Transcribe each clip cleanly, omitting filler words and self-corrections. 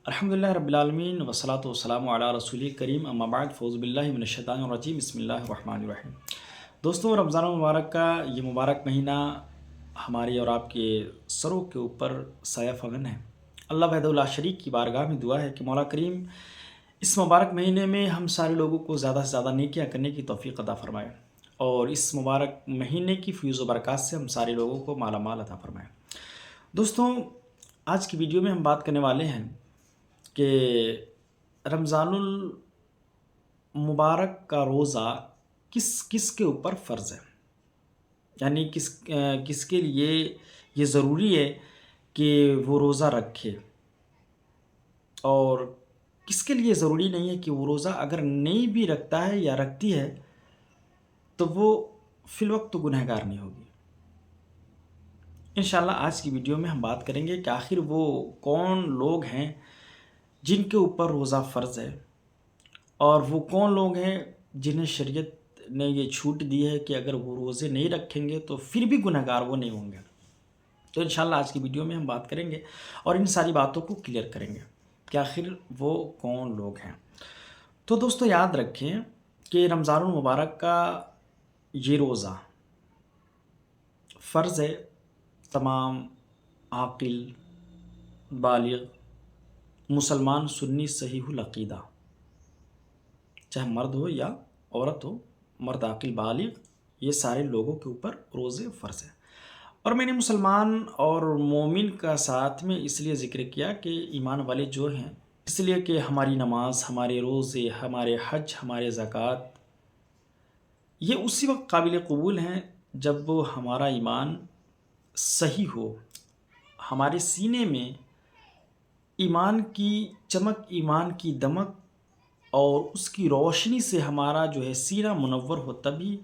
الحمدللہ رب العالمین والصلاۃ والسلام علی رسول کریم اما بعد فوز باللہ من الشیطان الرجیم بسم اللہ الرحمن الرحیم۔ دوستوں، رمضان المبارک کا یہ مبارک مہینہ ہماری اور آپ کے سروں کے اوپر سایہ فغن ہے۔ اللہ وحدہ لا شریک کی بارگاہ میں دعا ہے کہ مولا کریم اس مبارک مہینے میں ہم سارے لوگوں کو زیادہ سے زیادہ نیکیاں کرنے کی توفیق عطا فرمائے اور اس مبارک مہینے کی فیض و برکات سے ہم سارے لوگوں کو مالا مال عطا فرمائے۔ دوستوں، آج کی ویڈیو میں ہم بات کرنے والے ہیں کہ رمضان المبارک کا روزہ کس کس کے اوپر فرض ہے، یعنی کس کے لیے یہ ضروری ہے کہ وہ روزہ رکھے، اور کس کے لیے ضروری نہیں ہے کہ وہ روزہ اگر نہیں بھی رکھتا ہے یا رکھتی ہے تو وہ فی الوقت تو گنہگار نہیں ہوگی۔ انشاءاللہ آج کی ویڈیو میں ہم بات کریں گے کہ آخر وہ کون لوگ ہیں جن کے اوپر روزہ فرض ہے، اور وہ کون لوگ ہیں جنہیں شریعت نے یہ چھوٹ دی ہے کہ اگر وہ روزے نہیں رکھیں گے تو پھر بھی گنہگار وہ نہیں ہوں گے۔ تو انشاءاللہ آج کی ویڈیو میں ہم بات کریں گے اور ان ساری باتوں کو کلیئر کریں گے کہ آخر وہ کون لوگ ہیں۔ تو دوستو، یاد رکھیں کہ رمضان المبارک کا یہ روزہ فرض ہے تمام عاقل، بالغ، مسلمان، سنی، صحیح العقیدہ، چاہے مرد ہو یا عورت ہو، مرد عاقل بالغ، یہ سارے لوگوں کے اوپر روزے فرض ہے۔ اور میں نے مسلمان اور مومن کا ساتھ میں اس لیے ذکر کیا کہ ایمان والے جو ہیں، اس لیے کہ ہماری نماز، ہمارے روزے، ہمارے حج، ہمارے زکوٰۃ، یہ اسی وقت قابل قبول ہیں جب وہ ہمارا ایمان صحیح ہو، ہمارے سینے میں ایمان کی چمک، ایمان کی دمک اور اس کی روشنی سے ہمارا جو ہے سینہ منور ہو، تبھی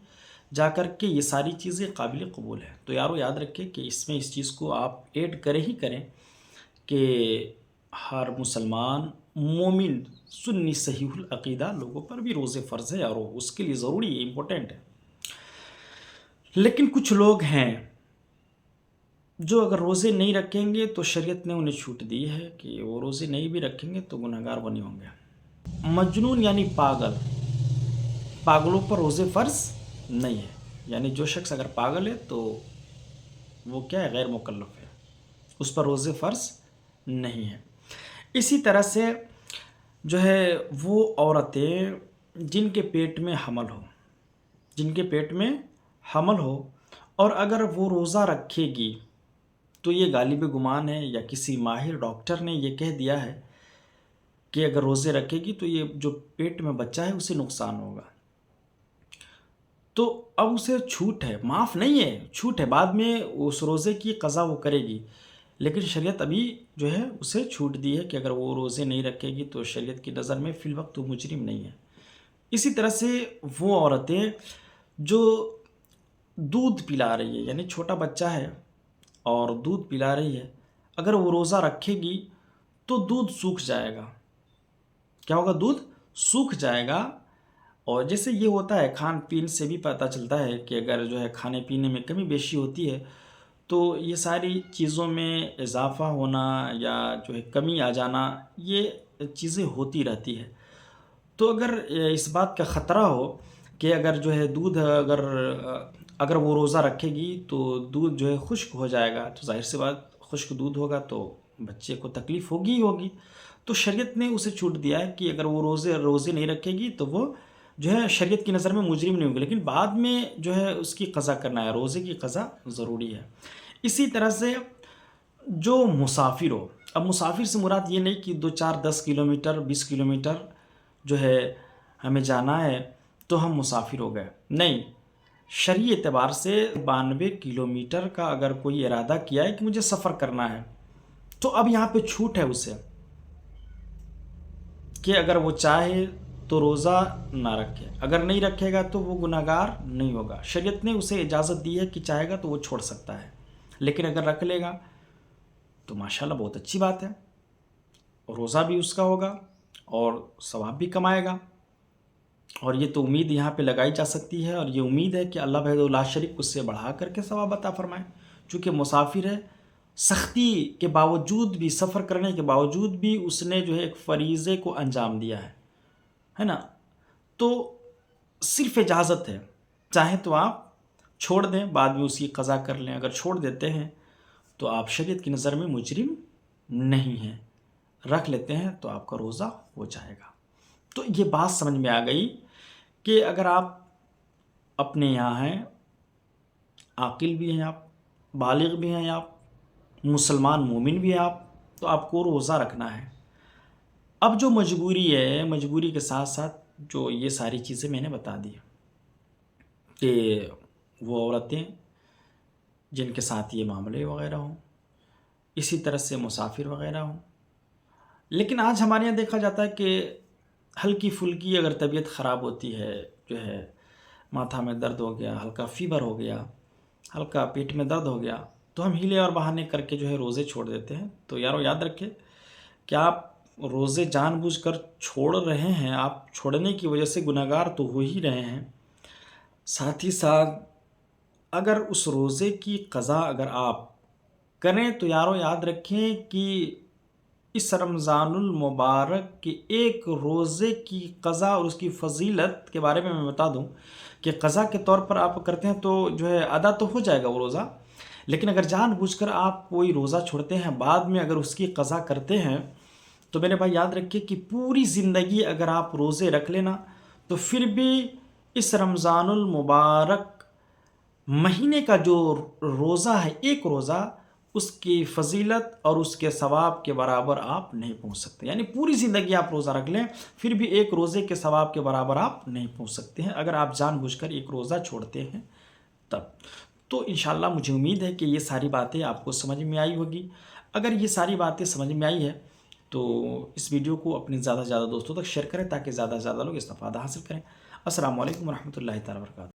جا کر کے یہ ساری چیزیں قابل قبول ہیں۔ تو یارو یاد رکھیں کہ اس میں اس چیز کو آپ ایڈ کریں ہی کریں کہ ہر مسلمان، مومن، سنی، صحیح العقیدہ لوگوں پر بھی روزے فرض ہے اور اس کے لیے ضروری ہے، امپورٹنٹ ہے۔ لیکن کچھ لوگ ہیں جو اگر روزے نہیں رکھیں گے تو شریعت نے انہیں چھوٹ دی ہے کہ وہ روزے نہیں بھی رکھیں گے تو گنہگار وہ نہیں ہوں گے۔ مجنون یعنی پاگل، پاگلوں پر روزے فرض نہیں ہے، یعنی جو شخص اگر پاگل ہے تو وہ کیا ہے، غیر مکلف ہے، اس پر روزے فرض نہیں ہے۔ اسی طرح سے جو ہے وہ عورتیں جن کے پیٹ میں حمل ہو، جن کے پیٹ میں حمل ہو، اور اگر وہ روزہ رکھے گی تو یہ غالب گمان ہے یا کسی ماہر ڈاکٹر نے یہ کہہ دیا ہے کہ اگر روزے رکھے گی تو یہ جو پیٹ میں بچہ ہے اسے نقصان ہوگا، تو اب اسے چھوٹ ہے، معاف نہیں ہے، چھوٹ ہے، بعد میں اس روزے کی قضا وہ کرے گی، لیکن شریعت ابھی جو ہے اسے چھوٹ دی ہے کہ اگر وہ روزے نہیں رکھے گی تو شریعت کی نظر میں فی الوقت وہ مجرم نہیں ہے۔ اسی طرح سے وہ عورتیں جو دودھ پلا رہی ہے، یعنی چھوٹا بچہ ہے اور دودھ پلا رہی ہے، اگر وہ روزہ رکھے گی تو دودھ سوکھ جائے گا۔ کیا ہوگا؟ دودھ سوکھ جائے گا۔ اور جیسے یہ ہوتا ہے، کھان پین سے بھی پتہ چلتا ہے کہ اگر جو ہے کھانے پینے میں کمی بیشی ہوتی ہے تو یہ ساری چیزوں میں اضافہ ہونا یا جو ہے کمی آ جانا، یہ چیزیں ہوتی رہتی ہے۔ تو اگر اس بات کا خطرہ ہو کہ اگر جو ہے دودھ اگر وہ روزہ رکھے گی تو دودھ جو ہے خشک ہو جائے گا، تو ظاہر سی بات، خشک دودھ ہوگا تو بچے کو تکلیف ہوگی ہی ہوگی، تو شریعت نے اسے چھوٹ دیا ہے کہ اگر وہ روزے نہیں رکھے گی تو وہ جو ہے شریعت کی نظر میں مجرم نہیں ہوگی، لیکن بعد میں جو ہے اس کی قضا کرنا ہے، روزے کی قضا ضروری ہے۔ اسی طرح سے جو مسافر ہو، اب مسافر سے مراد یہ نہیں کہ 2، 4، 10 کلومیٹر، 20 کلومیٹر جو ہے ہمیں جانا ہے تو ہم مسافر ہو گئے، نہیں، شرعی اعتبار سے 92 کلومیٹر کا اگر کوئی ارادہ کیا ہے کہ مجھے سفر کرنا ہے تو اب یہاں پہ چھوٹ ہے اسے کہ اگر وہ چاہے تو روزہ نہ رکھے، اگر نہیں رکھے گا تو وہ گنہگار نہیں ہوگا۔ شریعت نے اسے اجازت دی ہے کہ چاہے گا تو وہ چھوڑ سکتا ہے، لیکن اگر رکھ لے گا تو ماشاءاللہ بہت اچھی بات ہے، روزہ بھی اس کا ہوگا اور ثواب بھی کمائے گا۔ اور یہ تو امید یہاں پہ لگائی جا سکتی ہے، اور یہ امید ہے کہ اللہ وحدہ لا شریک اس سے بڑھا کر کے ثواب عطا فرمائے، چونکہ مسافر ہے سختی کے باوجود بھی، سفر کرنے کے باوجود بھی اس نے جو ہے ایک فریضے کو انجام دیا ہے نا. تو صرف اجازت ہے، چاہیں تو آپ چھوڑ دیں، بعد میں اس کی قضا کر لیں. اگر چھوڑ دیتے ہیں تو آپ شریعت کی نظر میں مجرم نہیں ہیں، رکھ لیتے ہیں تو آپ کا روزہ ہو جائے گا. تو یہ بات سمجھ میں آ گئی کہ اگر آپ اپنے یہاں ہیں، عاقل بھی ہیں، آپ بالغ بھی ہیں، آپ مسلمان مومن بھی ہیں، آپ تو آپ کو روزہ رکھنا ہے. اب جو مجبوری ہے، مجبوری کے ساتھ ساتھ جو یہ ساری چیزیں میں نے بتا دی کہ وہ عورتیں جن کے ساتھ یہ معاملے وغیرہ ہوں، اسی طرح سے مسافر وغیرہ ہوں. لیکن آج ہمارے یہاں دیکھا جاتا ہے کہ ہلکی پھلکی اگر طبیعت خراب ہوتی ہے، جو ہے ماتھا میں درد ہو گیا، ہلکا فیور ہو گیا، ہلکا پیٹ میں درد ہو گیا، تو ہم ہیلے اور بہانے کر کے جو ہے روزے چھوڑ دیتے ہیں. تو یارو یاد رکھے کہ آپ روزے جان بوجھ کر چھوڑ رہے ہیں، آپ چھوڑنے کی وجہ سے گنہگار تو ہو ہی رہے ہیں. ساتھ ہی ساتھ اگر اس روزے کی قضا اگر آپ کریں تو یارو یاد رکھیں کہ اس رمضان المبارک کے ایک روزے کی قضا اور اس کی فضیلت کے بارے میں بتا دوں کہ قضا کے طور پر آپ کرتے ہیں تو جو ہے ادا تو ہو جائے گا وہ روزہ. لیکن اگر جان بوجھ کر آپ کوئی روزہ چھوڑتے ہیں، بعد میں اگر اس کی قضا کرتے ہیں، تو میرے بھائی یاد رکھیے کہ پوری زندگی اگر آپ روزے رکھ لینا تو پھر بھی اس رمضان المبارک مہینے کا جو روزہ ہے، ایک روزہ، اس کی فضیلت اور اس کے ثواب کے برابر آپ نہیں پہنچ سکتے. یعنی پوری زندگی آپ روزہ رکھ لیں پھر بھی ایک روزے کے ثواب کے برابر آپ نہیں پہنچ سکتے ہیں اگر آپ جان بوجھ کر ایک روزہ چھوڑتے ہیں تب. تو انشاءاللہ مجھے امید ہے کہ یہ ساری باتیں آپ کو سمجھ میں آئی ہوگی. اگر یہ ساری باتیں سمجھ میں آئی ہے تو اس ویڈیو کو اپنے زیادہ سے زیادہ دوستوں تک شیئر کریں تاکہ زیادہ سے زیادہ لوگ استفادہ حاصل کریں. السلام علیکم ورحمۃ اللہ تعالیٰ وبرکاتہ.